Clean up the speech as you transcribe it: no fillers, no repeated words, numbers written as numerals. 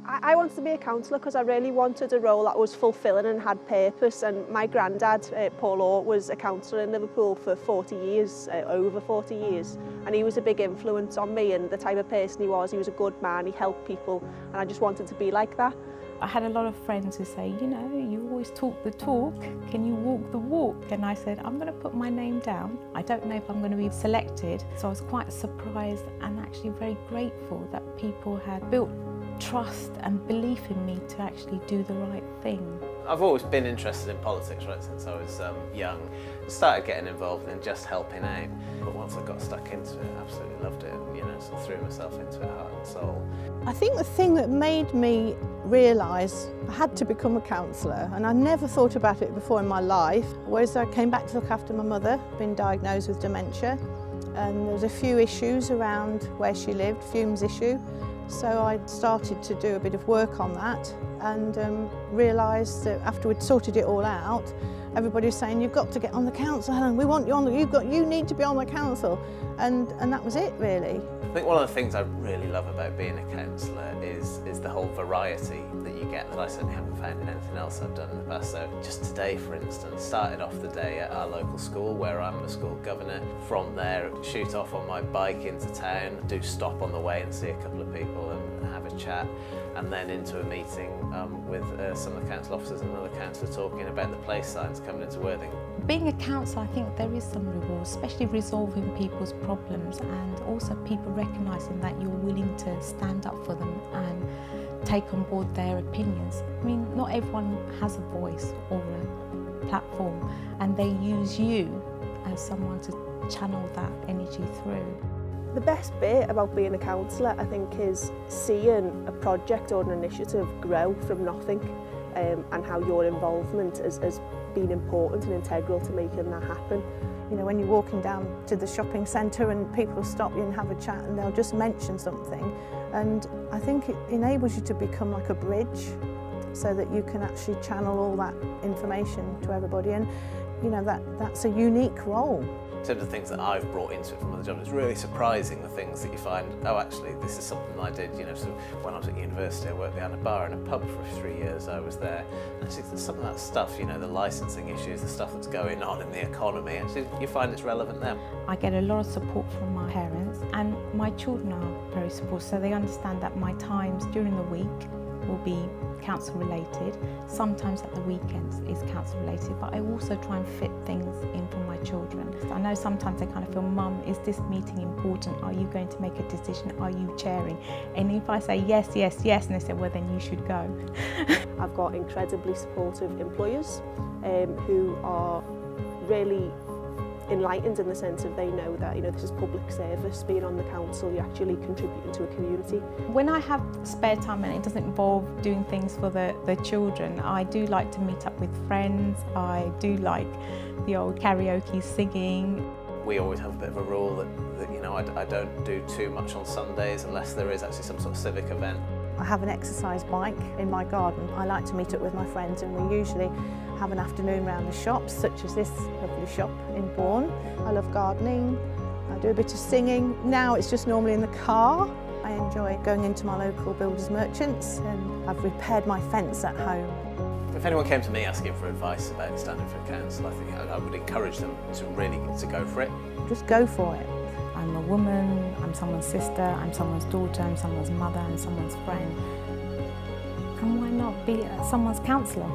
I wanted to be a councillor because I really wanted a role that was fulfilling and had purpose, and my granddad, Paul Orr, was a councillor in Liverpool for 40 years, over 40 years, and he was a big influence on me and the type of person he was. He was a good man, he helped people, and I just wanted to be like that. I had a lot of friends who say, you know, you always talk the talk, can you walk the walk? And I said, I'm going to put my name down. I don't know if I'm going to be selected. So I was quite surprised and actually very grateful that people had built trust and belief in me to actually do the right thing. I've always been interested in politics, right, since I was young. Started getting involved in just helping out, but once I got stuck into it, I absolutely loved it, and, you know, sort of threw myself into it heart and soul. I think the thing that made me realise I had to become a councillor, and I never thought about it before in my life, was I came back to look after my mother, been diagnosed with dementia, and there was a few issues around where she lived, fumes issue. So I started to do a bit of work on that and realised that after we'd sorted it all out, everybody was saying, you've got to get on the council, Helen, we want you on you need to be on the council. And that was it, really. I think one of the things I really love about being a councillor is the whole variety that you get that I certainly haven't found in anything else I've done in the past. So just today, for instance, started off the day at our local school where I'm the school governor. From there, shoot off on my bike into town, do stop on the way and see a couple of people and have a chat, and then into a meeting with some of the council officers and another councillor talking about the place signs coming into Worthing. Being a councillor, I think there is some rewards, especially resolving people's problems and also people recognising that you're willing to stand up for them and take on board their opinions. I mean, not everyone has a voice or a platform, and they use you as someone to channel that energy through. The best bit about being a councillor, I think, is seeing a project or an initiative grow from nothing, and how your involvement has been important and integral to making that happen. You know, when you're walking down to the shopping centre and people will stop you and have a chat and they'll just mention something, and I think it enables you to become like a bridge so that you can actually channel all that information to everybody, and you know, that's a unique role. In terms of things that I've brought into it from other jobs, it's really surprising the things that you find, oh actually this is something I did, you know, so when I was at university I worked behind a bar in a pub for 3 years, I was there. Actually some of that stuff, you know, the licensing issues, the stuff that's going on in the economy, actually you find it's relevant then. I get a lot of support from my parents, and my children are very supportive, so they understand that my times during the week will be council related. Sometimes at the weekends is council related, but I also try and fit things in for my children. I know sometimes they kind of feel, Mum, is this meeting important? Are you going to make a decision? Are you chairing? And if I say yes, yes, yes, and they say, well then you should go. I've got incredibly supportive employers who are really enlightened in the sense of they know that, you know, this is public service. Being on the council, you're actually contributing to a community. When I have spare time and it doesn't involve doing things for the children, I do like to meet up with friends. I do like the old karaoke singing. We always have a bit of a rule that you know, I don't do too much on Sundays unless there is actually some sort of civic event. I have an exercise bike in my garden. I like to meet up with my friends, and we usually have an afternoon round the shops, such as this lovely shop in Bourne. I love gardening, I do a bit of singing. Now it's just normally in the car. I enjoy going into my local builders merchants, and I've repaired my fence at home. If anyone came to me asking for advice about standing for council, I think I would encourage them to really go for it. Just go for it. I'm a woman, I'm someone's sister, I'm someone's daughter, I'm someone's mother, I'm someone's friend. And why not be someone's councillor?